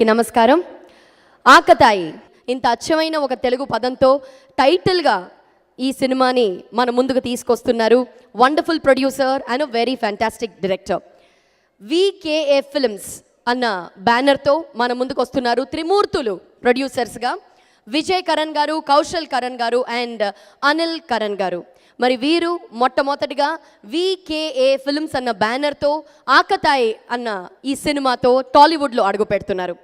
అందరికీ నమస్కారం. ఆకతాయి ఇంత అచ్చమైన ఒక తెలుగు పదంతో టైటిల్గా ఈ సినిమాని మన ముందుకు తీసుకొస్తున్నారు wonderful producer and very fantastic director. VKA films అన్న బ్యానర్తో మన ముందుకు వస్తున్నారు త్రిమూర్తులు ప్రొడ్యూసర్స్గా విజయ్ కరణ్ గారు, కౌశల్ కరణ్ గారు అండ్ అనిల్ కరణ్ గారు. మరి వీరు మొట్టమొదటిగా వికేఏ ఫిల్మ్స్ అన్న బ్యానర్తో ఆకతాయి అన్న ఈ సినిమాతో టాలీవుడ్లో అడుగు పెడుతున్నారు.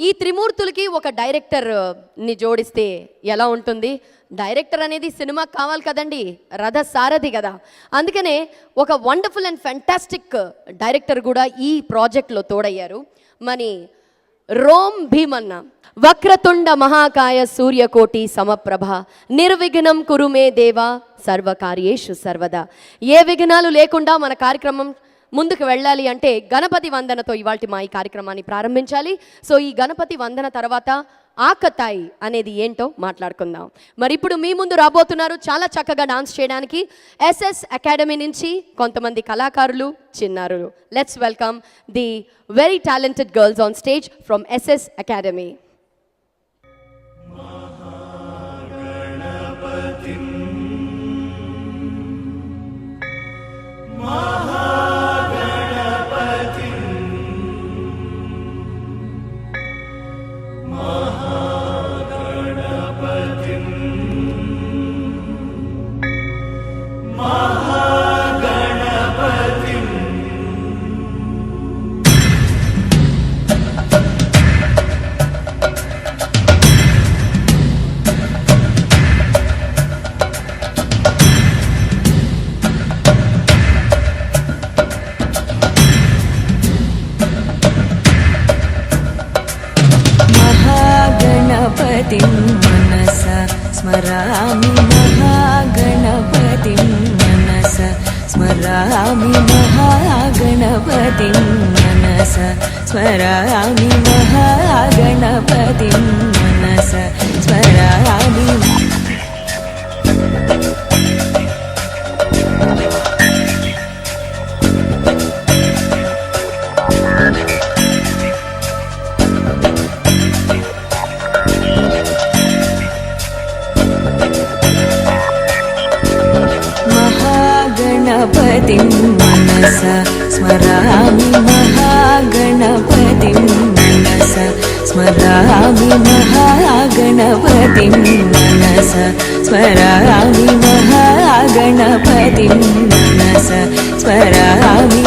ఈ త్రిమూర్తులకి ఒక డైరెక్టర్ని జోడిస్తే ఎలా ఉంటుంది? డైరెక్టర్ అనేది సినిమాకి కావాలి కదండి, రథ సారథి కదా. అందుకనే ఒక వండర్ఫుల్ అండ్ ఫ్యాంటాస్టిక్ డైరెక్టర్ కూడా ఈ ప్రాజెక్ట్లో తోడయ్యారు. మరి రోమ్ భీమన్న, వక్రతుండ మహాకాయ సూర్యకోటి సమప్రభ, నిర్విఘ్నం కురుమే దేవా సర్వకార్యేషు సర్వదా. ఏ విఘ్నాలు లేకుండా మన కార్యక్రమం ముందుకు వెళ్ళాలి అంటే గణపతి వందనతో ఇవాళ మా ఈ కార్యక్రమాన్ని ప్రారంభించాలి. సో ఈ గణపతి వందన తర్వాత ఆకతాయి అనేది ఏంటో మాట్లాడుకుందాం. మరి ఇప్పుడు మీ ముందు రాబోతున్నారు చాలా చక్కగా డాన్స్ చేయడానికి ఎస్ఎస్ అకాడమీ నుంచి కొంతమంది కళాకారులు, చిన్నారులు. Let's welcome the very talented girls on stage from SS academy. मनसा स्मरामि महागणपतिं मनसा स्मरामि महागणपतिं मनसा स्मरामि महागणपतिं मनसा स्मरामि. गणपतिं मनसा स्मरामि महागणपतिं मनसा स्मरामि महागणपतिं मनसा स्मरामि महागणपतिं मनसा स्मरामि.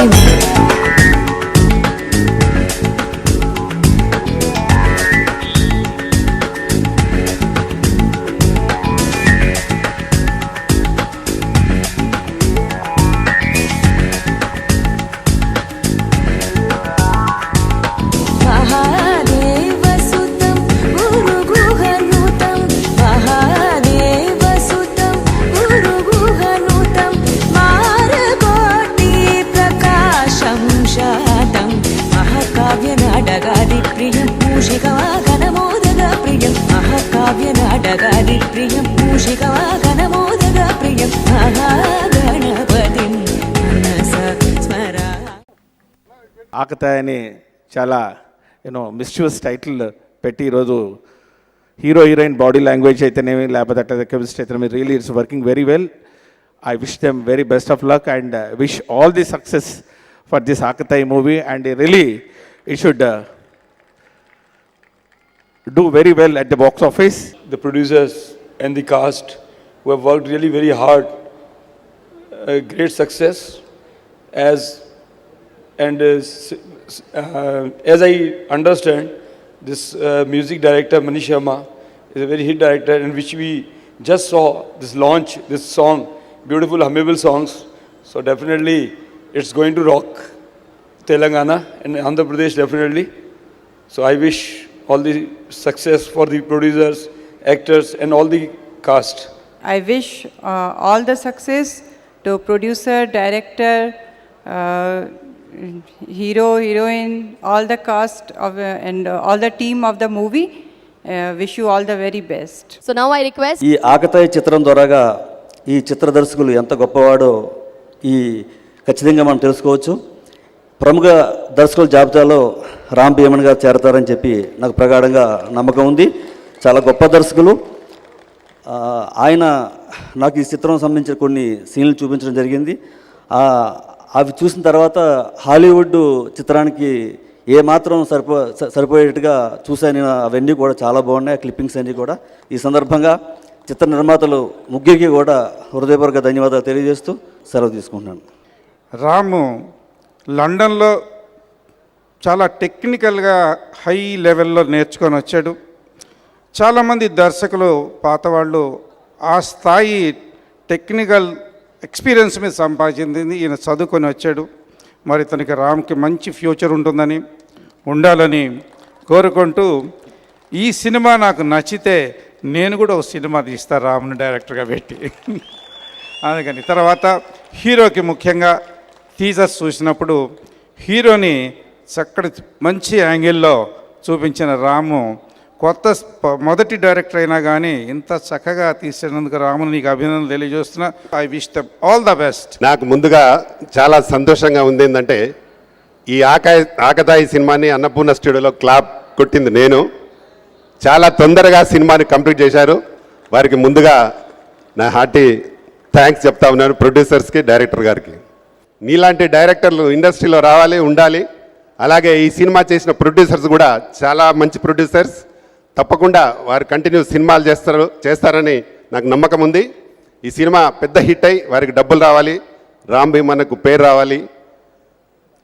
महाकाव्यनाटकादिप्रियं मूषिकवाहनमोदकप्रियं महाकाव्यनाटकादिप्रियं मूषिकवाहनमोदकप्रियं महागणपतिं मनसा स्मरामि. ఆకతాయి అని చాలా మిస్చ్యూస్ టైటిల్ పెట్టి ఈరోజు హీరో హీరోయిన్ బాడీ లాంగ్వేజ్ అయితేనేమి లేకపోతే అట్లా కెమిస్ట్రీ అయితేనేమి really it's working very well. I wish them very best of luck and wish all the success for this Akatai movie, and really it should do very well at the box office. The producers and the cast who have worked really very hard, great success. As I understand, this music director Manish Sharma is a very hit director, in which we just saw this launch, this song, beautiful hummable songs. So definitely it's going to rock Telangana and Andhra Pradesh definitely. So I wish all the success for the producers, actors and all the cast. I wish all the success to producer, director, hero, heroine, all the cast of and all the team of the movie. Wish you all the very best. So now I request ఈ ఆకతాయి చిత్రం ద్వారాగా ఈ చిత్ర దర్శకులు ఎంత గొప్పవాడో ఈ ఖచ్చితంగా మనం తెలుసుకోవచ్చు. ప్రముఖ దర్శకుల జాబితాలో రామ్ భీమన్ గారు చేరతారని చెప్పి నాకు ప్రగాఢంగా నమ్మకం ఉంది. చాలా గొప్ప దర్శకులు. ఆయన నాకు ఈ చిత్రం సంబంధించిన కొన్ని సీన్లు చూపించడం జరిగింది. అవి చూసిన తర్వాత హాలీవుడ్ చిత్రానికి ఏమాత్రం సరిపోయేట్టుగా చూశాను. అవన్నీ కూడా చాలా బాగున్నాయి, క్లిప్పింగ్స్ అన్నీ కూడా. ఈ సందర్భంగా చిత్ర నిర్మాతలు ముగ్గురికి కూడా హృదయపూర్వక ధన్యవాదాలు తెలియజేస్తూ సెలవు తీసుకుంటున్నాను. రాము లండన్లో చాలా టెక్నికల్గా హై లెవెల్లో నేర్చుకొని వచ్చాడు. చాలామంది దర్శకులు పాతవాళ్ళు ఆ స్థాయి టెక్నికల్ ఎక్స్పీరియన్స్ మీద సంపాదించింది ఈయన చదువుకొని వచ్చాడు. మరి తనకి రామ్కి మంచి ఫ్యూచర్ ఉండాలని కోరుకుంటూ, ఈ సినిమా నాకు నచ్చితే నేను కూడా ఒక సినిమా తీస్తా రామ్ని డైరెక్టర్గా పెట్టి. అందుకని తర్వాత హీరోకి ముఖ్యంగా టీజర్స్ చూసినప్పుడు హీరోని చక్కటి మంచి యాంగిల్లో చూపించిన రాము మొదటి డైరెక్టర్ అయినా కానీ ఇంత చక్కగా తీసినందుకు రాముని నీకు అభినందనలు తెలియజేస్తున్నా. I wish them all the best. నాకు ముందుగా చాలా సంతోషంగా ఉంది ఏంటంటే ఈ ఆకతాయి సినిమాని అన్నపూర్ణ స్టూడియోలో క్లాప్ కొట్టింది నేను. చాలా తొందరగా సినిమాని కంప్లీట్ చేశారు. వారికి ముందుగా నా హార్టీ థ్యాంక్స్ చెప్తా ఉన్నాను, ప్రొడ్యూసర్స్కి, డైరెక్టర్ గారికి. నీలాంటి డైరెక్టర్లు ఇండస్ట్రీలో రావాలి, ఉండాలి. అలాగే ఈ సినిమా చేసిన ప్రొడ్యూసర్స్ కూడా చాలా మంచి ప్రొడ్యూసర్స్. తప్పకుండా వారు కంటిన్యూ సినిమాలు చేస్తారని నాకు నమ్మకం ఉంది. ఈ సినిమా పెద్ద హిట్ అయ్యి వారికి డబ్బులు రావాలి, రామ్ భీమన్నకు పేరు రావాలి,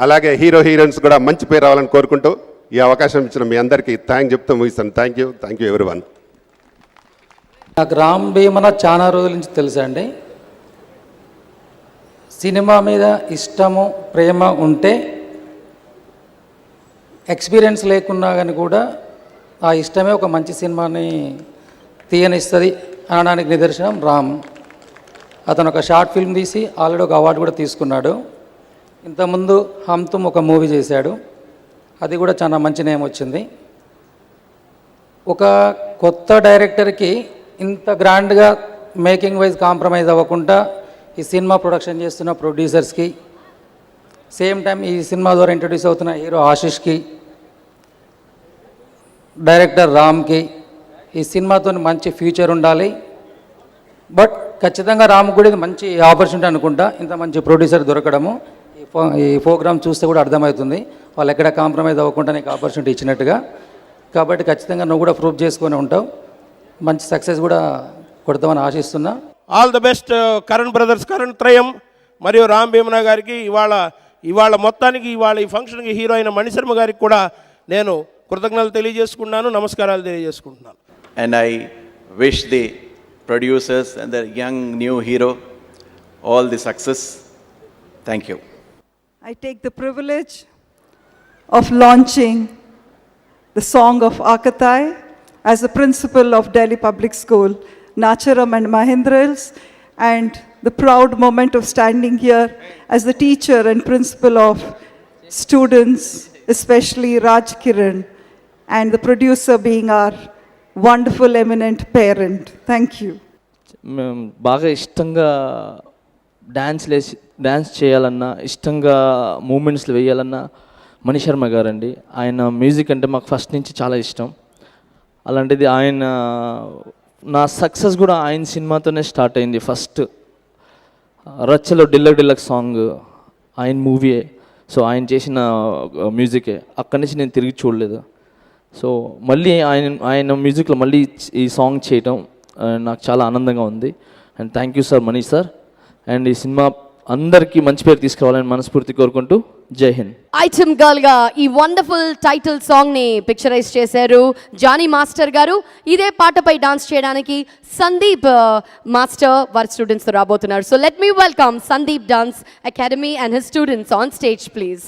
అలాగే హీరోయిన్స్ కూడా మంచి పేరు రావాలని కోరుకుంటూ ఈ అవకాశం ఇచ్చిన మీ అందరికీ చెప్తూ ముగిస్తాను. Thank you everyone. నాకు రామ్ భీమన్న చాలా రోజుల నుంచి తెలుసా అండి. సినిమా మీద ఇష్టము, ప్రేమ ఉంటే ఎక్స్పీరియన్స్ లేకున్నా కానీ కూడా ఆ ఇష్టమే ఒక మంచి సినిమాని తీయనిస్తుంది అనడానికి నిదర్శనం రామ్. అతను ఒక షార్ట్ ఫిల్మ్ తీసి ఆల్రెడీ ఒక అవార్డు కూడా తీసుకున్నాడు. ఇంతకుముందు హమ్ తుమ్ ఒక మూవీ చేశాడు, అది కూడా చాలా మంచి నేమ్ వచ్చింది. ఒక కొత్త డైరెక్టర్కి ఇంత గ్రాండ్గా మేకింగ్ వైజ్ కాంప్రమైజ్ అవ్వకుండా ఈ సినిమా ప్రొడక్షన్ చేస్తున్న ప్రొడ్యూసర్స్కి, సేమ్ టైం ఈ సినిమా ద్వారా ఇంట్రడ్యూస్ అవుతున్న హీరో ఆశిష్కి, డైరెక్టర్ రామ్కి ఈ సినిమాతో మంచి ఫ్యూచర్ ఉండాలి. బట్ ఖచ్చితంగా రామ్ కూడా ఇది మంచి ఆపర్చునిటీ అనుకుంటా. ఇంత మంచి ప్రొడ్యూసర్ దొరకడము ఈ ప్రోగ్రామ్ చూస్తే కూడా అర్థమవుతుంది. వాళ్ళు ఎక్కడ కాంప్రమైజ్ అవ్వకుండా నీకు ఆపర్చునిటీ ఇచ్చినట్టుగా. కాబట్టి ఖచ్చితంగా నువ్వు కూడా ప్రూవ్ చేసుకొని ఉంటావు. మంచి సక్సెస్ కూడా కొడతామని ఆశిస్తున్నా. All the best Karan brothers, Karan త్రయం మరియు రామ్ భీమన్న గారికి. ఇవాళ మొత్తానికి ఈ ఫంక్షన్కి హీరో అయిన మణిశర్మ గారికి కూడా నేను కృతజ్ఞతలు తెలియజేసుకున్నాను, నమస్కారాలు తెలియజేసుకుంటున్నాను. And I wish the producers and the young new hero all the success. Thank you. I take the privilege of launching the song of Akatai as the principal of Delhi Public School, Nacharam and Mahendrals, and the proud moment of standing here as the teacher and principal of students, especially Raj Kiran, and the producer being our wonderful eminent parent. Thank you. బాగా ఇష్టంగా dance చేయాలన్నా, ఇష్టంగా మూమెంట్స్లు వేయాలన్నా మణిశర్మ గారండి. ఆయన music అంటే మాకు first నుంచి చాలా ఇష్టం. అలాంటిది ఆయన నా సక్సెస్ కూడా ఆయన సినిమాతోనే స్టార్ట్ అయింది. ఫస్ట్ రచ్చలో డిల్లక్ సాంగ్ ఆయన మూవీయే. సో ఆయన చేసిన మ్యూజికే. అక్కడి నుంచి నేను తిరిగి చూడలేదు. సో మళ్ళీ ఆయన మ్యూజిక్లో మళ్ళీ ఈ సాంగ్ చేయటం నాకు చాలా ఆనందంగా ఉంది. And thank you sir, money sir. And ఈ సినిమా అందరికీ మంచి పేరు తీసుకురావాలని మనస్ఫూర్తి కోరుకుంటూ జై హింద్. ఐటమ్ గర్ల్ గా ఈ వండర్ఫుల్ టైటిల్ సాంగ్ ని పిక్చరైజ్ చేశారు జానీ మాస్టర్ గారు. ఇదే పాటపై డాన్స్ చేయడానికి సందీప్ మాస్టర్ వారి స్టూడెంట్స్ తో రాబోతున్నారు. So let me welcome Sandeep dance academy and his students on stage please.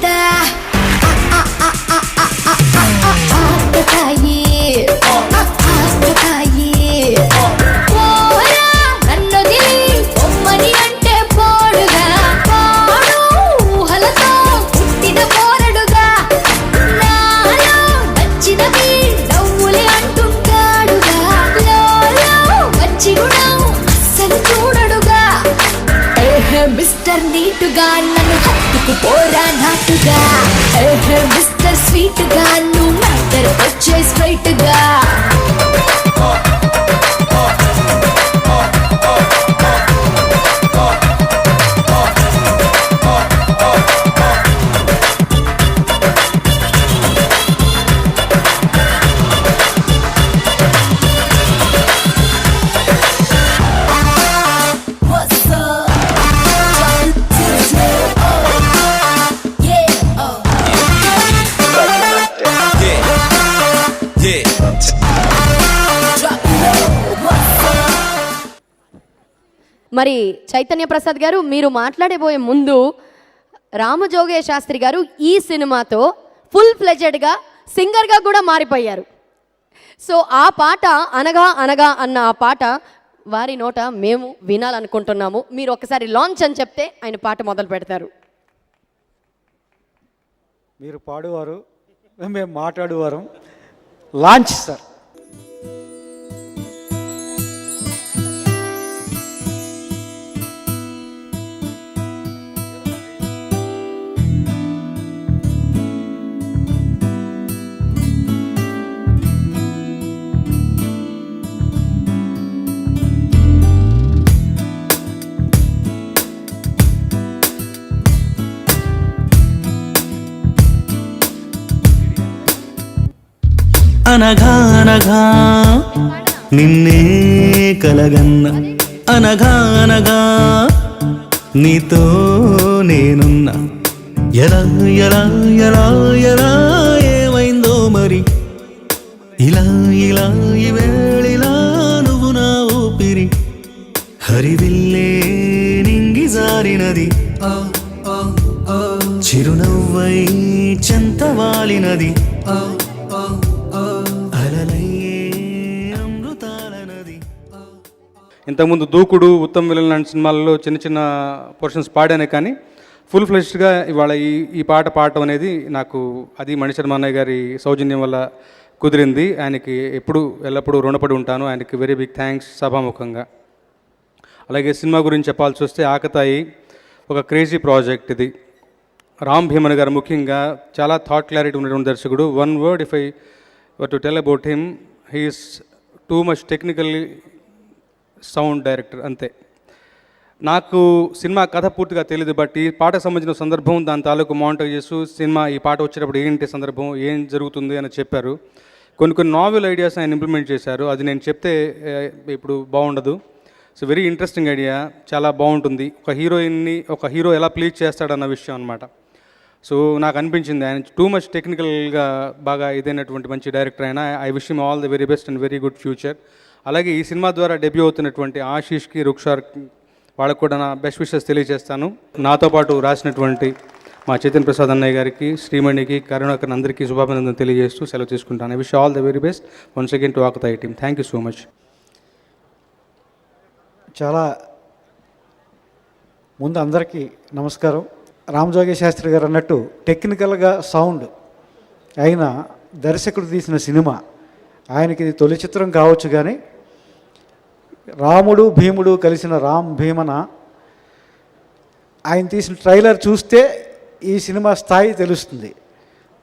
కదా ఆకతాయి ఆకతాయి పోరా నన్నది బొమ్మని అంటే పోడుగా పాడు ఊహలతో పుట్టిన పోరడుగా నాలో నచ్చినవి నవ్వులే అంటుంటాడుగా లోలో వచ్చి గుణం అస్సలు చూడడుగా మిస్టర్ నీటుగా నన్ను హత్తుకు పోరా నాటుగా మిస్టర్ స్వీట్ గా నువ్వు మ్యాటర్ వచ్చే స్ట్రైట్ గా మరి చైతన్య ప్రసాద్ గారు, మీరు మాట్లాడబోయే ముందు రామజోగయ్య శాస్త్రి గారు ఈ సినిమాతో ఫుల్ ఫ్లెజెడ్గా సింగర్గా కూడా మారిపోయారు. సో ఆ పాట అనగా అనగా అన్న ఆ పాట వారి నోట మేము వినాలనుకుంటున్నాము. మీరు ఒకసారి లాంచ్ అని చెప్తే ఆయన పాట మొదలు పెడతారు. మీరు పాడువారు, మేము మాట్లాడువారు. Launch sir. అనగా అనగా నిన్నే కలగన్న అనగా అనగా నీతో నేనున్నా ఎలా ఎలా ఎలా ఎలా ఏమైందో మరి ఇలా ఇలా ఈవేళిలా నువ్వు నా ఊపిరి హరివిల్లే నింగి జారినది చిరునవ్వై చెంతవాలినది ఇంతకుముందు దూకుడు, ఉత్తమ్ విలన్ లాంటి సినిమాల్లో చిన్న చిన్న పోర్షన్స్ పాడానే, కానీ ఫుల్ ఫ్లెష్డ్గా ఇవాళ ఈ పాట పాడటం అనేది నాకు అది మణిశర్మ అన్నయ్య గారి సౌజన్యం వల్ల కుదిరింది. ఆయనకి ఎల్లప్పుడూ రుణపడి ఉంటాను. ఆయనకి వెరీ బిగ్ థ్యాంక్స్ సభాముఖంగా. అలాగే సినిమా గురించి చెప్పాల్సి వస్తే ఆకతాయి ఒక క్రేజీ ప్రాజెక్ట్. ఇది రామ్ భీమన్ గారు ముఖ్యంగా చాలా థాట్ క్లారిటీ ఉన్నటువంటి దర్శకుడు. One word if I were to tell about him, he's too much technically sound director, అంతే. నాకు సినిమా కథ పూర్తిగా తెలియదు, బట్ ఈ పాటకు సంబంధించిన సందర్భం, దాని తాలూకు మానిటర్ సినిమా ఈ పాట వచ్చేటప్పుడు ఏంటి సందర్భం, ఏం జరుగుతుంది అని చెప్పారు. కొన్ని నావెల్ ఐడియాస్ ఆయన ఇంప్లిమెంట్ చేశారు. అది నేను చెప్తే ఇప్పుడు బాగుండదు. సో వెరీ ఇంట్రెస్టింగ్ ఐడియా, చాలా బాగుంటుంది. ఒక హీరోయిన్ని ఒక హీరో ఎలా ప్లీజ్ చేస్తాడన్న విషయం అనమాట. సో నాకు అనిపించింది ఆయన టూ మచ్ టెక్నికల్గా బాగా ఇదైనటువంటి మంచి డైరెక్టర్ అయినా. I wish him all the very best and very good future. అలాగే ఈ సినిమా ద్వారా డెబ్యూ అవుతున్నటువంటి ఆశీష్కి, రుక్షార్, వాళ్ళకు కూడా నా బెస్ట్ విషెస్ తెలియజేస్తాను. నాతో పాటు రాసినటువంటి మా చైతన్య ప్రసాద్ అన్నయ్య గారికి, శ్రీమణికి, కరుణాకర్ అందరికీ శుభాభినందనలు తెలియజేస్తూ సెలవు తీసుకుంటాను. I wish all the very best once again to Aakatayi team. Thank you so much. చాలా ముందు అందరికీ నమస్కారం. రామజోగయ్య శాస్త్రి గారు అన్నట్టు టెక్నికల్గా సౌండ్ అయిన దర్శకుడు తీసిన సినిమా. ఆయనకి ఇది తొలి చిత్రం కావచ్చు, కానీ రాముడు భీముడు కలిసిన రామ్ భీమన ఆయన తీసిన ట్రైలర్ చూస్తే ఈ సినిమా స్థాయి తెలుస్తుంది.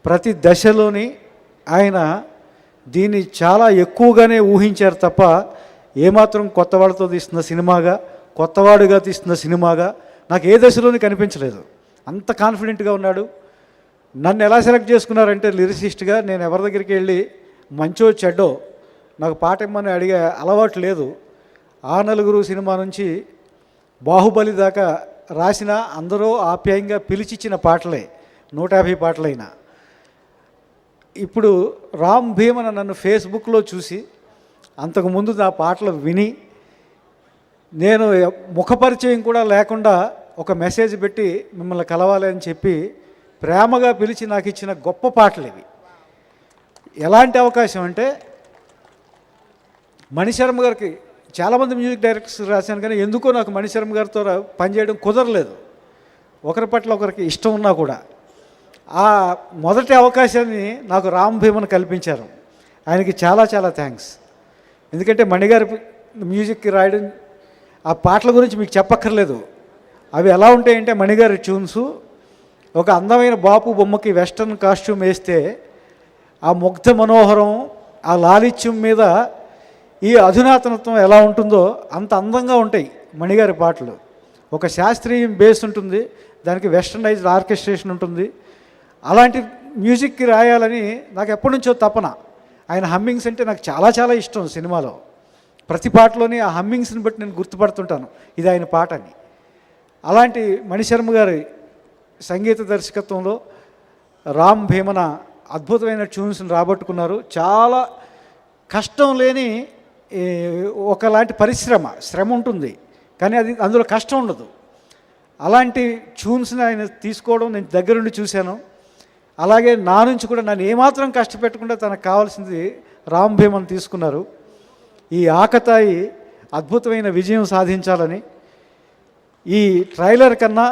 ప్రతి దశలోని ఆయన దీన్ని చాలా ఎక్కువగానే ఊహించారు తప్ప ఏమాత్రం కొత్త వాళ్ళతో తీస్తున్న సినిమాగా, కొత్తవాడుగా తీస్తున్న సినిమాగా నాకు ఏ దశలోని కనిపించలేదు. అంత కాన్ఫిడెంట్గా ఉన్నాడు. నన్ను ఎలా సెలెక్ట్ చేసుకున్నారంటే లిరిసిస్ట్గా నేను ఎవరి దగ్గరికి వెళ్ళి మంచో చెడ్డో నాకు పాట ఇమ్మని అడిగే అలవాటు లేదు. ఆ నలుగురు సినిమా నుంచి బాహుబలి దాకా రాసిన అందరూ ఆప్యాయంగా పిలిచిచ్చిన పాటలే, 150 పాటలైనా. ఇప్పుడు రామ్ భీమన్ నన్ను ఫేస్బుక్లో చూసి అంతకుముందు నా పాటలు విని నేను ముఖపరిచయం కూడా లేకుండా ఒక మెసేజ్ పెట్టి మిమ్మల్ని కలవాలి అని చెప్పి ప్రేమగా పిలిచి నాకు ఇచ్చిన గొప్ప పాటలు ఇవి. ఎలాంటి అవకాశం అంటే మణిశర్మ గారికి చాలామంది మ్యూజిక్ డైరెక్టర్స్ రాశాను, కానీ ఎందుకో నాకు మణిశర్మ గారితో పనిచేయడం కుదరలేదు. ఒకరి పట్ల ఒకరికి ఇష్టం ఉన్నా కూడా ఆ మొదటి అవకాశాన్ని నాకు రామ్ భీమన్ కల్పించారు. ఆయనకి చాలా చాలా థ్యాంక్స్. ఎందుకంటే మణిగారి మ్యూజిక్ రాయడం, ఆ పాటల గురించి మీకు చెప్పక్కర్లేదు. అవి ఎలా ఉంటాయంటే మణిగారి ట్యూన్స్ ఒక అందమైన బాపు బొమ్మకి వెస్టర్న్ కాస్ట్యూమ్ వేస్తే ఆ ముగ్ధ మనోహరం, ఆ లాలిత్యం మీద ఈ అధునాతనత్వం ఎలా ఉంటుందో అంత అందంగా ఉంటాయి మణిగారి పాటలు. ఒక శాస్త్రీయ బేస్ ఉంటుంది, దానికి వెస్టర్నైజ్డ్ ఆర్కెస్ట్రేషన్ ఉంటుంది. అలాంటి మ్యూజిక్కి రాయాలని నాకు ఎప్పటి నుంచో తపన. ఆయన హమ్మింగ్స్ అంటే నాకు చాలా చాలా ఇష్టం. సినిమాలో ప్రతి పాటలోని ఆ హమ్మింగ్స్ని బట్టి నేను గుర్తుపడుతుంటాను ఇది ఆయన పాట అని. అలాంటి మణిశర్మ గారి సంగీత దర్శకత్వంలో రామ్ భీమన అద్భుతమైన ట్యూన్స్ని రాబట్టుకున్నారు. చాలా కష్టం లేని ఒకలాంటి శ్రమ ఉంటుంది, కానీ అది అందులో కష్టం ఉండదు. అలాంటి ట్యూన్స్ని ఆయన తీసుకోవడం నేను దగ్గరుండి చూశాను. అలాగే నా నుంచి కూడా నన్ను ఏమాత్రం కష్టపెట్టకుండా తనకు కావాల్సింది రామ్ భీమన్ తీసుకున్నారు. ఈ ఆకతాయి అద్భుతమైన విజయం సాధించాలని, ఈ ట్రైలర్ కన్నా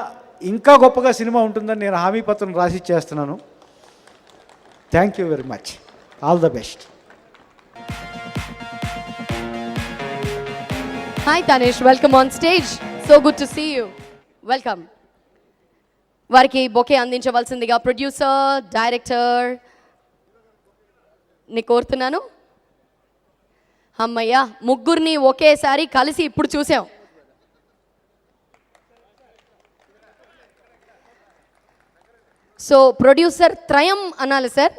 ఇంకా గొప్పగా సినిమా ఉంటుందని నేను హామీ పత్రం రాసి చేస్తున్నాను. Thank you very much. All the best. Hi Tanesh, welcome on stage. So good to see you. Welcome. వారికి బొకే అందించవలసిందిగా ప్రొడ్యూసర్, డైరెక్టర్ ని కోరుతున్నాను. అమ్మయ్య, ముగ్గురిని ఒకేసారి కలిసి ఇప్పుడు చూసాం. సో ప్రొడ్యూసర్ త్రయం అనాలి సార్.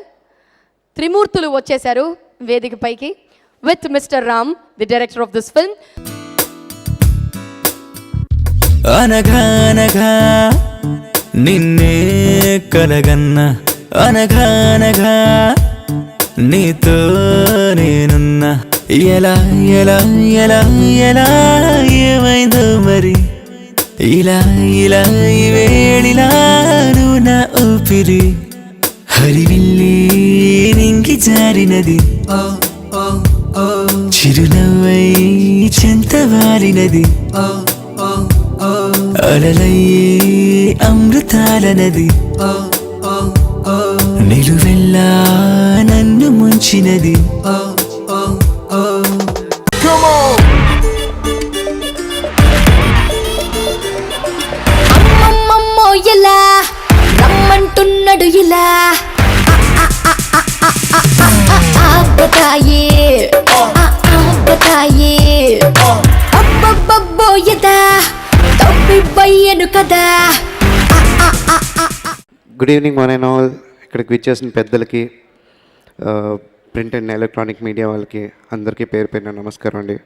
త్రిమూర్తులు వచ్చేశారు వేదికపైకి with mister Ram, the director of this film. అనఘనఘా నిన్నే కలగన్న, అనఘనఘా నీతో నేనున్నా, ఎలా ఎలా ఎలా ఎలా ఏమైందో మరి, ఇలా ఇలా ఈ వేళిలా నువ్వు నా ఊపిరి, హరివిల్లి నింగి జారినది, చిరునవ్వై చెంతవారినది, అలలయ్యే అమృతాల నది, నిలువెల్లా నన్ను ముంచినది. అమ్మమ్మమ్మో ఇలా రమ్మంటున్నాడు ఇలా, ఆపతాయే ఆపతాయే, అబ్బబ్బబ్బో యదా తప్పిపోయాను కదా. Good evening one and all. ఇక్కడికి విచ్చేసిన పెద్దలకి, ప్రింట్ అండ్ ఎలక్ట్రానిక్ మీడియా వాళ్ళకి అందరికీ పేరు పేరున నమస్కారం అండి.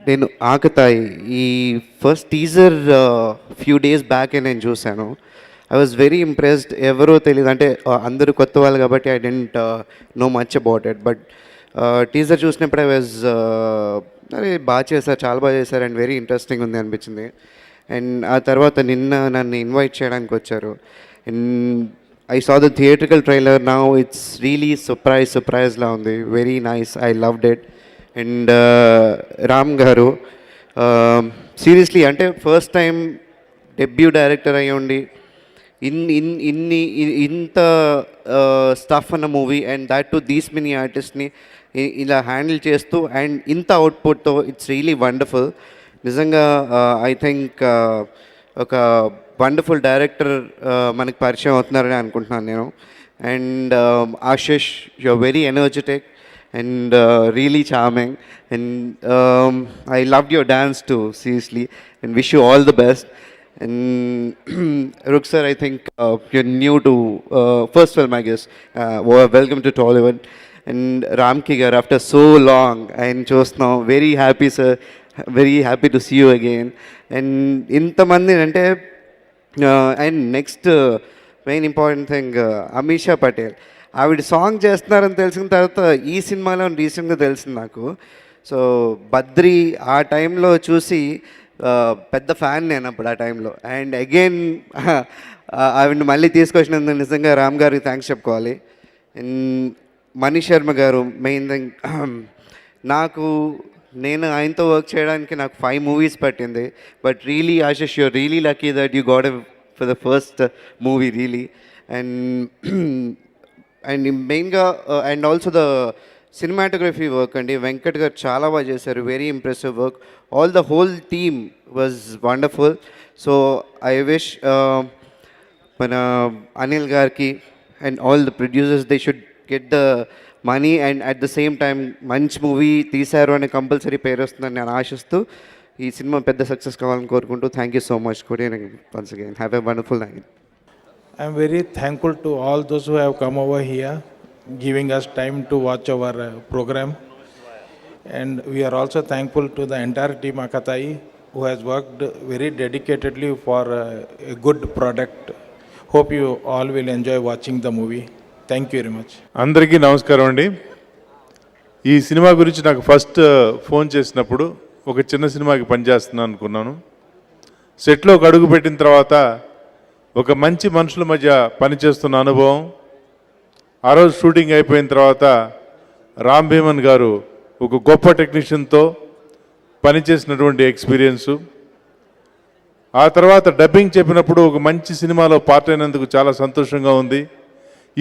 నేను ఆకతాయి ఈ ఫస్ట్ టీజర్ ఫ్యూ డేస్ బ్యాకే నేను చూశాను. I was very impressed. ఎవరో తెలియదు, అంటే అందరూ కొత్త వాళ్ళు కాబట్టి I don't know much about it. But teaser చూసినప్పుడు ఐ వాజ్ అరే బాగా చేశారు, చాలా బాగా చేశారు అండ్ వెరీ ఇంట్రెస్టింగ్ ఉంది అనిపించింది. అండ్ ఆ తర్వాత నిన్న నన్ను ఇన్వైట్ చేయడానికి వచ్చారు. And I saw the theatrical trailer. Now it's really సర్ప్రైజ్లా ఉంది. Very nice, I loved it. And Ram garu seriously అంటే ఫస్ట్ టైం డెబ్యూ డైరెక్టర్ అయ్యి ఉండి ఇంత స్టఫ్ అన్న movie and that to these many ఆర్టిస్ట్ని ఇలా హ్యాండిల్ చేస్తూ అండ్ ఇంత అవుట్పుట్తో ఇట్స్ రియలీ వండర్ఫుల్. నిజంగా ఐ థింక్ ఒక వండర్ఫుల్ డైరెక్టర్ మనకి పరిచయం అవుతున్నారని అనుకుంటున్నాను నేను. And Ashish, you are very energetic and really charming, and I loved your dance too, seriously, and wish you all the best. And Ruk sir, I think you're new to first film, I guess. Welcome to Tollywood. And Ramki gar, after so long, and just now very happy sir, very happy to see you again. And inta mandi ante and next main important thing, Amisha Patel. ఆవిడ song చేస్తున్నారని తెలిసిన తర్వాత ఈ సినిమాలో రీసెంట్గా తెలిసింది నాకు. So Badri ఆ టైంలో చూసి పెద్ద ఫ్యాన్ నేను అప్పుడు ఆ టైంలో. అండ్ అగైన్ ఆవిడ మళ్ళీ తీసుకొచ్చినందుకు నిజంగా రామ్ గారికి థ్యాంక్స్ చెప్పుకోవాలి. అండ్ మనీష్ శర్మ గారు మెయిన్ థింగ్, నేను ఆయనతో వర్క్ చేయడానికి నాకు 5 మూవీస్ పట్టింది. But really Ashish, you're really lucky that you got for the first movie really. And మెయిన్గా and also the cinematography work అండి, వెంకట్ గారు చాలా బాగా చేశారు, very impressive work. All the whole team was wonderful. So I wish మన అనిల్ గారికి and all the producers, they should get the money and at the same time మంచి movie తీశారు అని compulsory పేరు వస్తుందని నేను ఆశిస్తూ ఈ సినిమా పెద్ద సక్సెస్ కావాలని కోరుకుంటూ thank you so much. Good evening once again, have a wonderful night. I'm very thankful to all those who have come over here, giving us time to watch our program. And we are also thankful to the entire team Akatai, who has worked very dedicatedly for a good product. Hope you all will enjoy watching the movie. Thank you very much. అందరికీ నమస్కారం అండి. ఈ cinema గురించి నాకు first phone చేసినప్పుడు ఒక చిన్న సినిమాకి పనిచేస్తున్నాను అనుకున్నాను. సెట్లో ఒక అడుగు పెట్టిన తర్వాత ఒక మంచి మనుషుల మధ్య పనిచేస్తున్న అనుభవం, ఆ రోజు షూటింగ్ అయిపోయిన తర్వాత రామ్ భీమన్ గారు ఒక గొప్ప టెక్నీషియన్తో పనిచేసినటువంటి ఎక్స్పీరియన్సు, ఆ తర్వాత డబ్బింగ్ చెప్పినప్పుడు ఒక మంచి సినిమాలో పార్ట్ అయినందుకు చాలా సంతోషంగా ఉంది.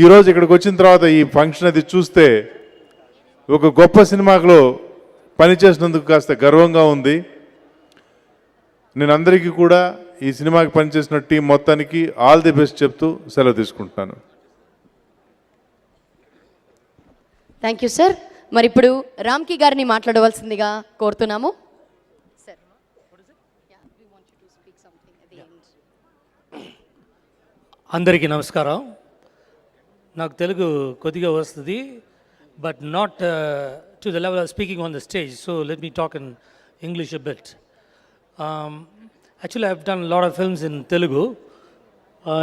ఈరోజు ఇక్కడికి వచ్చిన తర్వాత ఈ ఫంక్షన్ అది చూస్తే ఒక గొప్ప సినిమాలో పనిచేసినందుకు కాస్త గర్వంగా ఉంది. నేను అందరికీ కూడా ఈ సినిమాకి పనిచేసిన టీం మొత్తానికి ఆల్ ది బెస్ట్ చెప్తూ సెలవు తీసుకుంటున్నాను. Thank you sir. మరి ఇప్పుడు రామ్కి గారిని మాట్లాడవలసిందిగా కోరుతున్నాము. అందరికీ నమస్కారం. నాకు తెలుగు కొద్దిగా వస్తుంది, but not to the level of speaking on the stage, so let me talk in English a bit. Actually, I've done a lot of films in Telugu.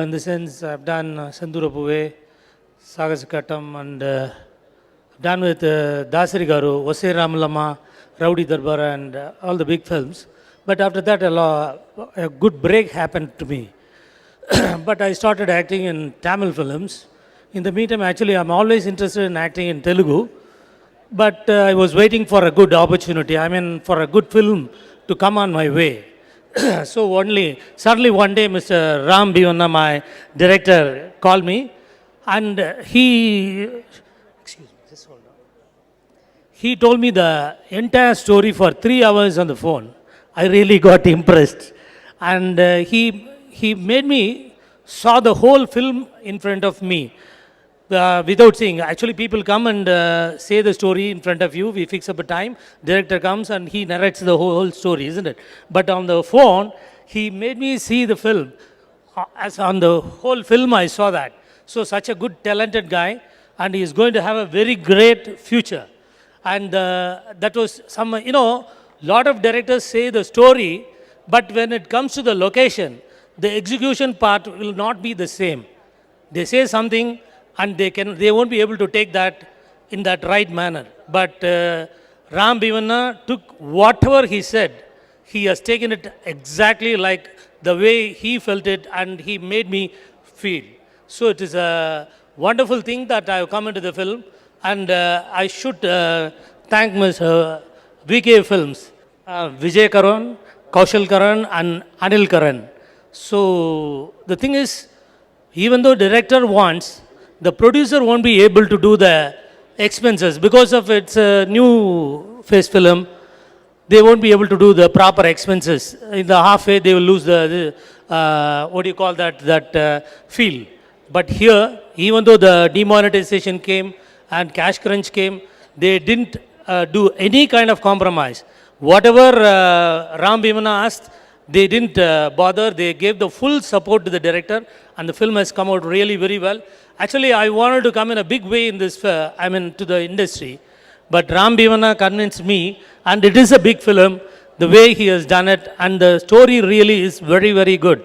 In the sense, I've done Sandura Puve, Sagasakatam, and I've done with Dasari Garu, Vose Ramalama, Rowdy Darbar, and all the big films. But after that, a good break happened to me. But I started acting in Tamil films. In the meantime, actually, I'm always interested in acting in Telugu. But I was waiting for a good opportunity, I mean, for a good film to come on my way. So suddenly one day Mr. Ram Bhivanna, my director, called me, and he told me the entire story for 3 hours on the phone. I really got impressed, and he made me saw the whole film in front of me. Without seeing. Actually, people come and say the story in front of you. We fix up a time. Director comes and he narrates the whole story, isn't it? But on the phone, he made me see the film. As on the whole film, I saw that. So, such a good, talented guy, and he is going to have a very great future. And that was some, lot of directors say the story, but when it comes to the location, the execution part will not be the same. They say something, and they won't be able to take that in that right manner. But Ram Bhivanna took whatever he said, he has taken it exactly like the way he felt it, and he made me feel. So it is a wonderful thing that I have come into the film, and I should thank Mr. VK Films, Vijay Karan, Kaushal Karan, and Anil Karan. So the thing is, even though director wants, the producer won't be able to do the expenses because of its new phase film. They won't be able to do the proper expenses. In the halfway, they will lose the what do you call that feel. But here, even though the demonetization came and cash crunch came, they didn't do any kind of compromise. Whatever Ram Bhivanna asked, they didn't bother. They gave the full support to the director, and the film has come out really very well. Actually, I wanted to come in a big way in this, to the industry. But Ram Bhivanna convinced me, and it is a big film, the way he has done it, and the story really is very, very good.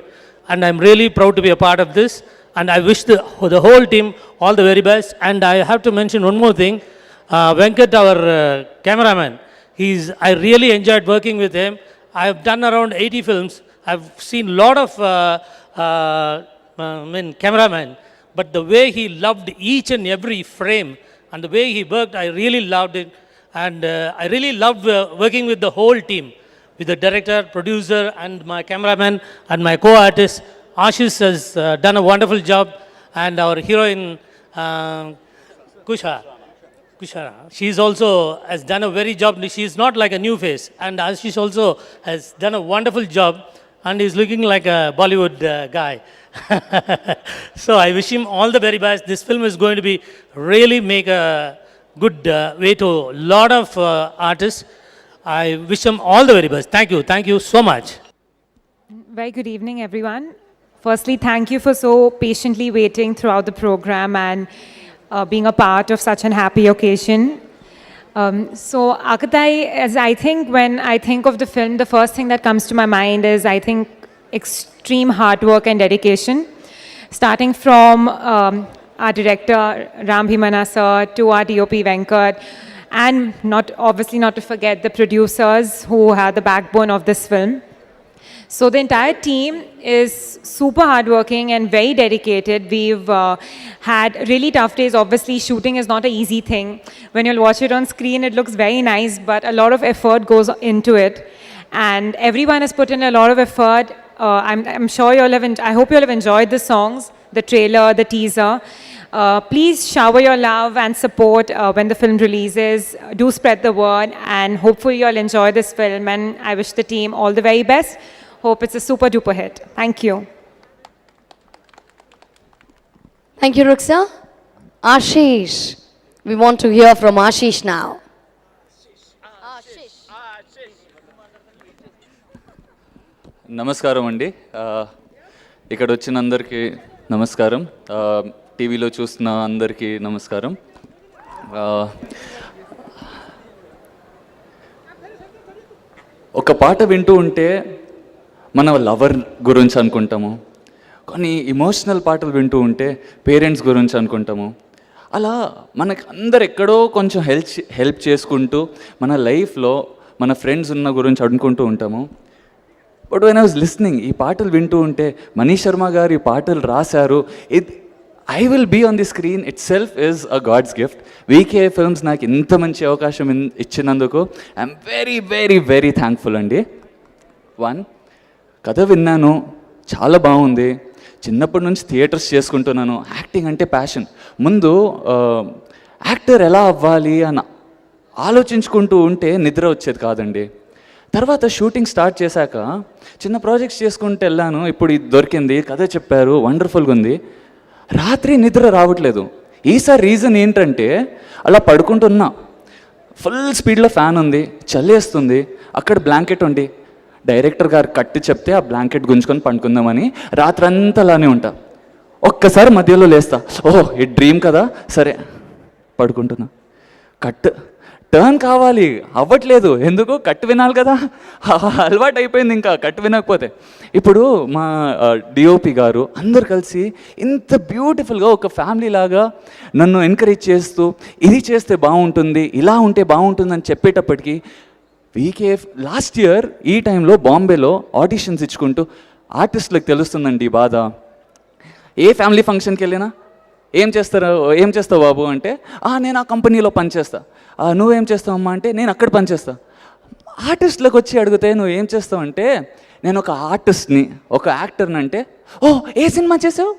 And I'm really proud to be a part of this, and I wish the whole team all the very best. And I have to mention one more thing. Venkat, our cameraman, I really enjoyed working with him, I've done around 80 films. I've seen a lot of cameramen, but the way he loved each and every frame and the way he worked, I really loved it. And I really loved working with the whole team, with the director, producer, and my cameraman and my co-artist. Ashish has done a wonderful job, and our heroine Kushara, she's also has done a very job. She's not like a new face, and Ashish also has done a wonderful job, and he's looking like a Bollywood guy. So I wish him all the very best. This film is going to be really make a good way to a lot of artists. I wish him all the very best. Thank you so much. Very good evening, everyone. Firstly, thank you for so patiently waiting throughout the program and being a part of such an happy occasion. So Akatai, as I think when I think of the film, the first thing that comes to my mind is, I think, extreme hard work and dedication. Starting from our director, Ram Bhimana sir, to our DOP Venkat, and obviously not to forget the producers who are the backbone of this film. So the entire team is super hardworking and very dedicated. We've had really tough days. Obviously, shooting is not an easy thing. When you'll watch it on screen, it looks very nice, but a lot of effort goes into it. And everyone has put in a lot of effort. I'm sure I hope you'll have enjoyed the songs, the trailer, the teaser. Please shower your love and support when the film releases. Do spread the word, and hopefully you'll enjoy this film. And I wish the team all the very best. Hope it's a super duper hit. Thank you. Thank you, Ruksa. Ashish. We want to hear from Ashish now. నమస్కారం అండి. ఇక్కడ వచ్చిన అందరికీ నమస్కారం. టీవీలో చూస్తున్న అందరికీ నమస్కారం. ఒక పాట వింటూ ఉంటే మన లవర్ గురించి అనుకుంటాము, కొన్ని ఇమోషనల్ పాటలు వింటూ ఉంటే పేరెంట్స్ గురించి అనుకుంటాము. అలా మనకు అందరు ఎక్కడో కొంచెం హెల్ప్ చేసుకుంటూ మన లైఫ్లో మన ఫ్రెండ్స్ ఉన్న గురించి అనుకుంటూ ఉంటాము. But when I was listening, ఈ పాటలు వింటూ ఉంటే మనీష్ శర్మ గారు ఈ పాటలు రాశారు. I will be on the screen itself is a god's gift. VK films నాకు ఇంత మంచి అవకాశం ఇచ్చినందుకు I'm very very very thankful అండి. కథ విన్నాను, చాలా బాగుంది. చిన్నప్పటి నుంచి థియేటర్స్ చేసుకుంటున్నాను. యాక్టింగ్ అంటే ప్యాషన్. ముందు యాక్టర్ ఎలా అవ్వాలి అని ఆలోచించుకుంటూ ఉంటే నిద్ర వచ్చేది కాదండి. తర్వాత షూటింగ్ స్టార్ట్ చేశాక చిన్న ప్రాజెక్ట్స్ చేసుకుంటూ వెళ్ళాను. ఇప్పుడు ఇది దొరికింది, కథ చెప్పారు, వండర్ఫుల్గా ఉంది. రాత్రి నిద్ర రావట్లేదు. ఈసారి రీజన్ ఏంటంటే అలా పడుకుంటున్నా, ఫుల్ స్పీడ్లో ఫ్యాన్ ఉంది, చల్లేస్తుంది, అక్కడ బ్లాంకెట్ ఉంది. డైరెక్టర్ గారు కట్టు చెప్తే ఆ బ్లాంకెట్ గుంజుకొని పండుకుందామని రాత్రంతా అలానే ఉంటా. ఒక్కసారి మధ్యలో లేస్తా, ఓహో ఈ డ్రీమ్ కదా, సరే పడుకుంటున్నా. టర్న్ కావాలి, అవ్వట్లేదు. ఎందుకు? కట్టు వినాలి కదా, అలవాటు అయిపోయింది ఇంకా కట్టు వినకపోతే. ఇప్పుడు మా డిఓపి గారు అందరు కలిసి ఇంత బ్యూటిఫుల్గా ఒక ఫ్యామిలీ లాగా నన్ను ఎంకరేజ్ చేస్తూ, ఇది చేస్తే బాగుంటుంది, ఇలా ఉంటే బాగుంటుంది అని చెప్పేటప్పటికి వీకేఎఫ్ లాస్ట్ ఇయర్ ఈ టైంలో బాంబేలో ఆడిషన్స్ ఇచ్చుకుంటూ ఆర్టిస్టులకు తెలుస్తుందండి ఈ బాధ. ఏ ఫ్యామిలీ ఫంక్షన్కి వెళ్ళినా ఏం చేస్తావు బాబు అంటే, నేను ఆ కంపెనీలో పనిచేస్తా. నువ్వేం చేస్తావమ్మా అంటే, నేను అక్కడ పనిచేస్తా. ఆర్టిస్టులకు వచ్చి అడిగితే నువ్వు ఏం చేస్తావు అంటే, నేను ఒక ఆర్టిస్ట్ని, ఒక యాక్టర్ని అంటే, ఏ సినిమా చేసావు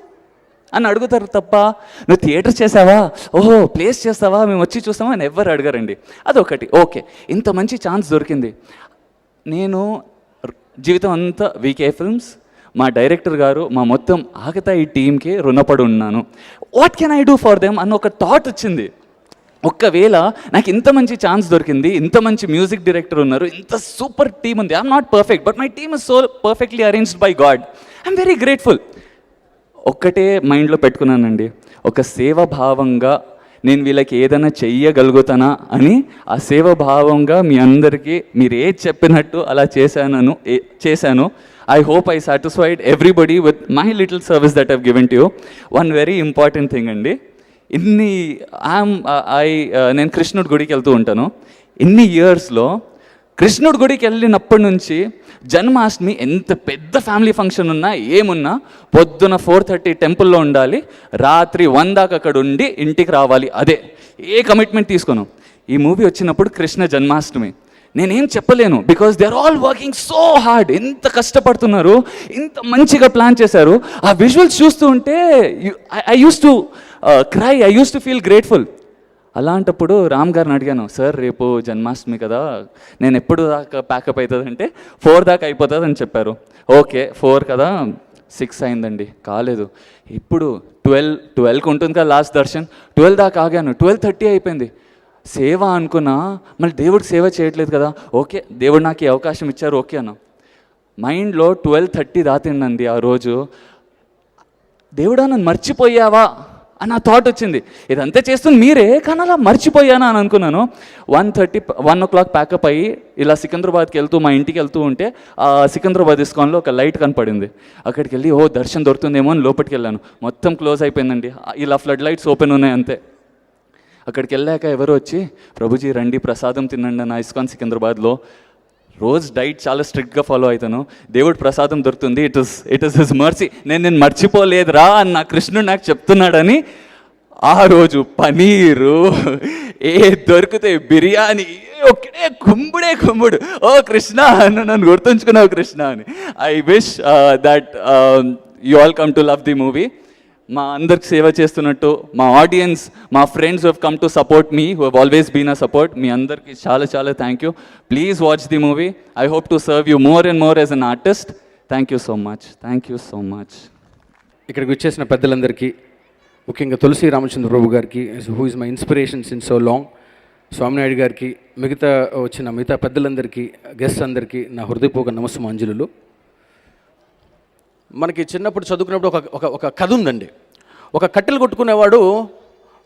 అని అడుగుతారు తప్ప, నువ్వు థియేటర్ చేసావా, ప్లేస్ చేస్తావా, మేము వచ్చి చూస్తామా అని ఎవ్వరు అడగరండి. అదొకటి. ఓకే, ఇంత మంచి ఛాన్స్ దొరికింది. నేను జీవితం అంతా వీకే ఫిల్మ్స్, మా డైరెక్టర్ గారు, మా మొత్తం ఆకతాయి టీంకి రుణపడి ఉన్నాను. What can I do for them అన్న ఒక థాట్ వచ్చింది. ఒక్కవేళ నాకు ఇంత మంచి ఛాన్స్ దొరికింది, ఇంత మంచి మ్యూజిక్ డైరెక్టర్ ఉన్నారు, ఇంత సూపర్ టీమ్ ఉంది. I'm not perfect, but my team is so perfectly arranged by God. I'm very grateful. ఒక్కటే మైండ్లో పెట్టుకున్నానండి, ఒక సేవాభావంగా నేను వీళ్ళకి ఏదైనా చెయ్యగలుగుతానా అని. ఆ సేవాభావంగా మీ అందరికీ మీరు ఏది చెప్పినట్టు అలా చేశాను. I hope I satisfied everybody with my little service that I've given to you. One very important thing అండి, నేను కృష్ణుడి గుడికి వెళ్తూ ఉంటాను. ఇన్ని ఇయర్స్లో కృష్ణుడి గుడికి వెళ్ళినప్పటి నుంచి జన్మాష్టమి ఎంత పెద్ద ఫ్యామిలీ ఫంక్షన్ ఉన్నా ఏమున్నా పొద్దున 4:30 టెంపుల్లో ఉండాలి, రాత్రి 1 దాకా అక్కడ ఉండి ఇంటికి రావాలి. అదే ఏ కమిట్మెంట్ తీసుకోను. ఈ మూవీ వచ్చినప్పుడు కృష్ణ జన్మాష్టమి నేనేం చెప్పలేను, because they are all working so hard. ఎంత కష్టపడుతున్నారు, ఇంత మంచిగా ప్లాన్ చేశారు. ఆ విజువల్స్ చూస్తూ ఉంటే I use to cry, I use to feel grateful. అలాంటప్పుడు రామ్ గారిని అడిగాను, సార్ రేపు జన్మాష్టమి కదా, నేను ఎప్పుడు దాకా ప్యాకప్ అవుతుంది అంటే 4 దాకా అయిపోతుంది అని చెప్పారు. ఓకే 4 కదా, 6 అయిందండి, కాలేదు. ఇప్పుడు 12కి ఉంటుంది కదా లాస్ట్ దర్శన్, 12 దాకా ఆగాను, 12:30 అయిపోయింది. సేవ అనుకున్నా, మళ్ళీ దేవుడికి సేవ చేయట్లేదు కదా, ఓకే దేవుడు నాకు ఈ అవకాశం ఇచ్చారు ఓకే అన్న. మైండ్లో 12:30 దాటిందండి ఆ రోజు. దేవుడా నన్ను మర్చిపోయావా అని నా థాట్ వచ్చింది. ఇదంతా చేస్తుంది మీరే, కానీ అలా మర్చిపోయానా అని అనుకున్నాను. 1 o'clock ప్యాకప్ అయ్యి ఇలా సికింద్రాబాద్కి వెళ్తూ మా ఇంటికి వెళ్తూ ఉంటే ఆ సికింద్రాబాద్ ఇస్కాన్లో ఒక లైట్ కనపడింది. అక్కడికి వెళ్ళి దర్శనం దొరుకుతుందేమో అని లోపలికి వెళ్ళాను. మొత్తం క్లోజ్ అయిపోయిందండి, ఇలా ఫ్లడ్ లైట్స్ ఓపెన్ ఉన్నాయి అంతే. అక్కడికి వెళ్ళాక ఎవరు వచ్చి, ప్రభుజీ రండి ప్రసాదం తినండి నా ఇస్కాన్ సికింద్రాబాద్లో. రోజు డైట్ చాలా స్ట్రిక్ట్గా ఫాలో అవుతాను, దేవుడు ప్రసాదం దొరుకుతుంది, ఇట్ ఇస్ హిస్ మర్సీ, నేను మర్చిపోలేదురా అని నా కృష్ణుడు నాకు చెప్తున్నాడని ఆ రోజు పనీరు దొరికితే బిర్యానీ ఒక్కడే కుమ్ముడు, ఓ కృష్ణ నన్ను గుర్తుంచుకున్నావు కృష్ణ అని. I wish that you all come to love the movie. మా అందరికి సేవ చేస్తున్నట్టు మా ఆడియన్స్, మా friends who have come to support me, who have always been a support, మీ అందరికీ చాలా చాలా thank you. Please watch the movie. I hope to serve you more and more as an artist. Thank you so much, thank you so much. ఇక్కడికి వచ్చేసిన పెద్దలందరికీ, ముఖ్యంగా తులసి రామచంద్ర ప్రభు గారికి, who is my inspiration since so long, Swami Naidu గారికి, మిగతా పెద్దలందరికీ, guest అందరికీ నా హృదయపూర్వక నమస్సుమాంజలులు. మనకి చిన్నప్పుడు చదువుకున్నప్పుడు ఒక కథ ఉందండి. ఒక కట్టెలు కొట్టుకునేవాడు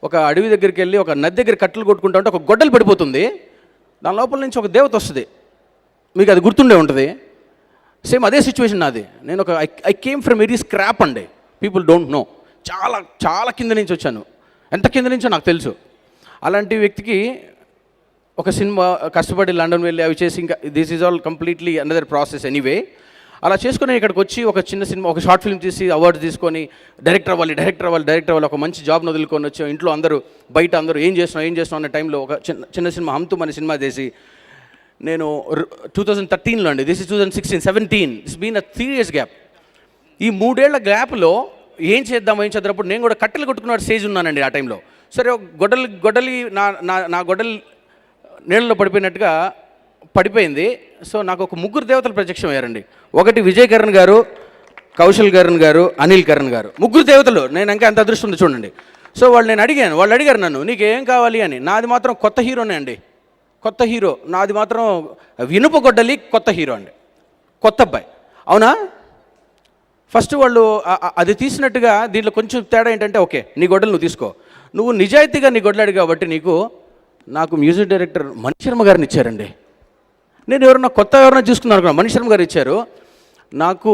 ఒక అడవి దగ్గరికి వెళ్ళి ఒక నది దగ్గర కట్టెలు కొట్టుకుంటా ఉంటే ఒక గొడ్డలు పడిపోతుంది, దాని లోపల నుంచి ఒక దేవత వస్తుంది. మీకు అది గుర్తుండే ఉంటుంది. సేమ్ అదే సిచ్యువేషన్ నాది. నేను I came from very scrap అండి, పీపుల్ డోంట్ నో. చాలా చాలా కింద నుంచి వచ్చాను, ఎంత కింద నుంచో నాకు తెలుసు. అలాంటి వ్యక్తికి ఒక సినిమా కష్టపడి లండన్ వెళ్ళి అవి చేసి, ఇంకా this is all completely another process anyway. అలా చేసుకుని ఇక్కడికి వచ్చి ఒక చిన్న సినిమా, ఒక షార్ట్ ఫిల్మ్ తీసి అవార్డు తీసుకొని డైరెక్టర్ అవ్వాలి, ఒక మంచి జాబ్ని వదులుకొని వచ్చి ఇంట్లో బయట అందరూ ఏం చేస్తున్నాం అన్న టైంలో ఒక చిన్న సినిమా హమ్తుమ్ అనే సినిమా చేసి నేను 2013లో అండి, this is 2016, 17, it's been a 3 years gap. ఈ 3 ఏళ్ల గ్యాప్లో ఏం చేద్దామప్పుడు నేను కూడా కట్టెలు కొట్టుకున్న స్టేజ్ ఉన్నానండి ఆ టైంలో. సరే గొడ్డలి నా గొడ్డలి నీళ్ళలో పడిపోయినట్టుగా పడిపోయింది. సో నాకు ఒక 3 దేవతలు ప్రత్యక్షం అయ్యారండి. ఒకటి విజయ్ కరణ్ గారు, కౌశల్ కరణ్ గారు, అనిల్ కరణ్ గారు, 3 దేవతలు. నేను ఇంకా అంత అదృష్టం ఉంది చూడండి. సో వాళ్ళు అడిగారు నన్ను, నీకు ఏం కావాలి అని. నాది మాత్రం కొత్త హీరోనే అండి, కొత్త హీరో. నాది మాత్రం ఇనుప గొడ్డలి, కొత్త హీరో అండి, కొత్త అబ్బాయి. అవునా? ఫస్ట్ వాళ్ళు అది తీసినట్టుగా దీంట్లో కొంచెం తేడా ఏంటంటే, ఓకే నీ గొడ్డలు నువ్వు తీసుకో, నువ్వు నిజాయితీగా నీ గొడ్డలాడు కాబట్టి నాకు మ్యూజిక్ డైరెక్టర్ మణి శర్మ గారిని ఇచ్చారండి. నేను ఎవరన్నా చూసుకున్నాను అనుకున్నాను, మణి శర్మ గారు ఇచ్చారు. నాకు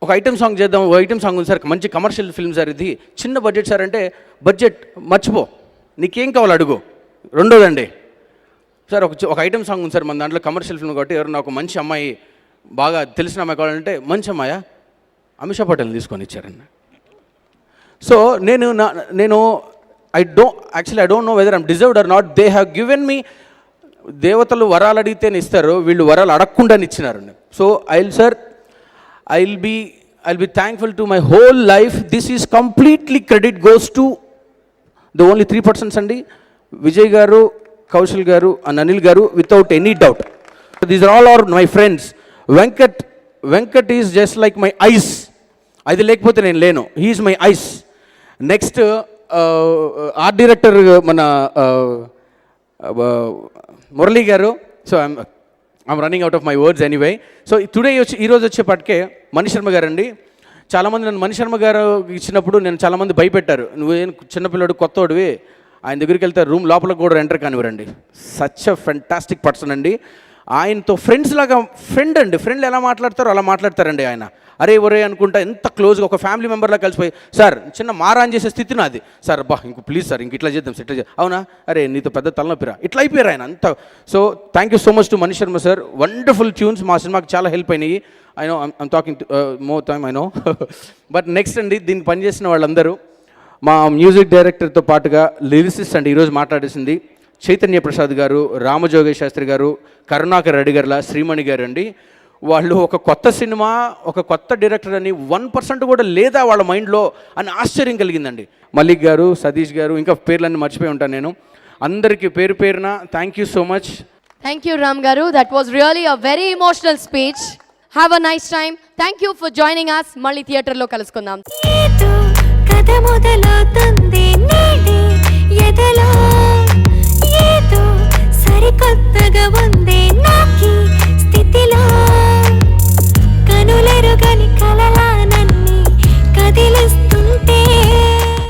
ఒక ఐటమ్ సాంగ్ చేద్దాం, ఐటమ్ సాంగ్ ఉంది సార్, మంచి కమర్షియల్ ఫిల్మ్ సార్, ఇది చిన్న బడ్జెట్ సార్ అంటే, బడ్జెట్ మర్చిపో, నీకేం కావాలో అడుగు. రెండోదండి సార్, ఒక ఐటమ్ సాంగ్ ఉంది సార్ మన దాంట్లో, కమర్షియల్ ఫిల్మ్ కాబట్టి ఎవరైనా ఒక మంచి అమ్మాయి, బాగా తెలిసిన అమ్మాయి కావాలంటే, మంచి అమ్మాయా అమిషా పటేల్ తీసుకొని ఇచ్చారన్న. సో నేను I don't know whether I'm deserved or not. They have given me, దేవతలు వరాలు అడిగితేనే ఇస్తారు, వీళ్ళు వరాలు అడగకుండానే ఇచ్చినారండి. So I'll be thankful to my whole life. This is completely credit goes to the only 3 persons అండి, విజయ్ గారు, కౌశల్ గారు and అనిల్ గారు, without any doubt. These are all my friends. Venkat is just like my eyes. అది లేకపోతే నేను లేను. He is my eyes. Next art director మన మురళీ గారు. So I'm running out of my words anyway. So ఈరోజు వచ్చేపాటికే మణి శర్మ గారు అండి. చాలామంది నన్ను మణి శర్మ గారు ఇచ్చినప్పుడు నేను చాలామంది భయపెట్టారు, నువ్వేం చిన్నపిల్లడు కొత్తోడివి, ఆయన దగ్గరికి వెళ్తే రూమ్ లోపల కూడా ఎంటర్ కానివ్వరండి. సచ్ అ ఫెంటాస్టిక్ పర్సన్ అండి. ఆయనతో ఫ్రెండ్స్ లాగా ఫ్రెండ్లు ఎలా మాట్లాడతారో అలా మాట్లాడతారండి ఆయన. అరే ఒరే అనుకుంటా ఎంత క్లోజ్గా ఒక ఫ్యామిలీ మెంబర్లా కలిసిపోయి, సార్ చిన్న మారాన్ చేసే స్థితి నాది, సార్ బా ఇంక ప్లీజ్ సార్ ఇంక ఇట్లా చేద్దాం ఇట్లా చేద్దాం, అవునా అరే నీతో పెద్ద తలనొప్పిరా, ఇట్లా అయిపోయారు ఆయన అంత. So thank you so much to Mani Sharma sir, wonderful tunes మా సినిమాకి చాలా హెల్ప్ అయినాయి. I know I'm talking more time I know. But next అండి, దీనికి పనిచేసిన వాళ్ళందరూ మా మ్యూజిక్ డైరెక్టర్తో పాటుగా లిరిసిస్ట్ అండి ఈరోజు మాట్లాడేసింది చైతన్య ప్రసాద్ గారు, రామజోగేష్ శాస్త్రి గారు, కరుణాకర్ రెడ్డిగర్ల, శ్రీమణి గారు అండి. వాళ్ళు ఒక కొత్త సినిమా, ఒక కొత్త డైరెక్టర్ అని 1% కూడా లేదా వాళ్ళ మైండ్లో అని ఆశ్చర్యం కలిగిందండి. మలిక్ గారు, సతీష్ గారు, ఇంకా పేర్లన్నీ మర్చిపోయి ఉంటాను నేను. అందరికీ పేరు పేరున thank you so much. Thank you Ram garu, that was really a very emotional speech. Have a nice time. Thank you for joining us. మళ్ళీ థియేటర్లో కలుసుకుందాం. కథ మొదలవుతుంది నేడే ఎదలో, ఏదో సరికొత్తగా ఉంది నాకి స్థితిలో, కనులెరుగని